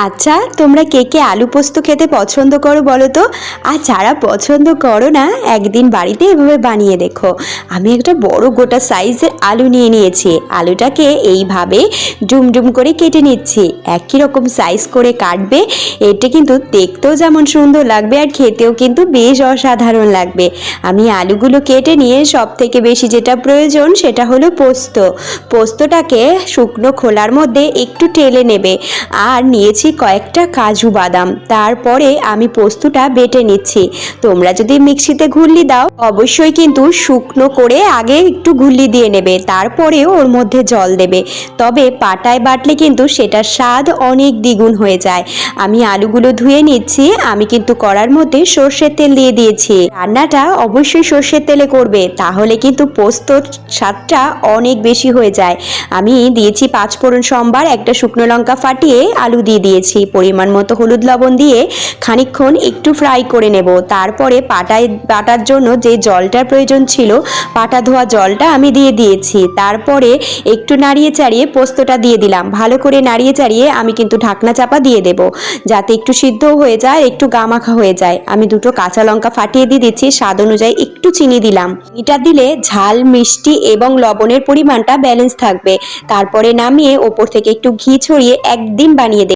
আচ্ছা, তোমরা কে কে আলু পোস্ত খেতে পছন্দ করো বলো তো? আর যারা পছন্দ করো না, একদিন বাড়িতে এভাবে বানিয়ে দেখো। আমি একটা বড় গোটা সাইজের আলু নিয়ে নিয়েছি। আলুটাকে এইভাবে ডুম ডুম করে কেটে নিচ্ছি। একই রকম সাইজ করে কাটবে। এটা কিন্তু দেখতেও যেমন সুন্দর লাগবে আর খেতেও কিন্তু বেশ অসাধারণ লাগবে। আমি আলুগুলো কেটে নিয়ে সব থেকে বেশি যেটা প্রয়োজন সেটা হলো পোস্ত। পোস্তটাকে শুকনো খোলার মধ্যে একটু টেলে নেবে। আর নিয়েছি কয়েকটা কাজু বাদাম। তারপরে আমি পোস্তটা বেটে নিচ্ছি। তোমরা যদি মিক্সিতে ঘুরলি দাও, অবশ্যই কিন্তু শুকনো করে আগে একটু ঘুরলি দিয়ে নেবে, তারপরে ওর মধ্যে জল দেবে। তবে পাটায় বাটলে কিন্তু সেটার স্বাদ অনেক দ্বিগুণ হয়ে যায়। আমি আলুগুলো ধুয়ে নিচ্ছি। আমি কিন্তু কড়ার মধ্যে সর্ষের তেল দিয়ে দিয়েছি। রান্নাটা অবশ্যই সর্ষের তেলে করবে, তাহলে কিন্তু পোস্তর স্বাদটা অনেক বেশি হয়ে যায়। আমি দিয়েছি 5 ফোড়ন সম্বার, একটা শুকনো লঙ্কা ফাটিয়ে আলু দিয়ে দিয়েছি। পরিমাণ মতো হলুদ লবণ দিয়ে খানিকক্ষণ একটু ফ্রাই করে নেব। তারপরে পাটায় বাটার জন্য যে জলটার প্রয়োজন ছিল, পাটা ধোয়া জলটা আমি দিয়ে দিয়েছি। তারপরে একটু নাড়িয়ে চাড়িয়ে পোস্তটা দিয়ে দিলাম। ভালো করে নাড়িয়ে চাড়িয়ে আমি কিন্তু ঢাকনা চাপা দিয়ে দেব, যাতে একটু সিদ্ধ হয়ে যায়, একটু গামাখা হয়ে যায়। আমি দুটো কাঁচা লঙ্কা ফাটিয়ে দিয়ে দিচ্ছি, স্বাদ অনুযায়ী একটু চিনি দিলাম। এটা দিলে ঝাল, মিষ্টি এবং লবণের পরিমাণটা ব্যালেন্স থাকবে। তারপরে নামিয়ে ওপর থেকে একটু ঘি ছড়িয়ে একদিন বানিয়ে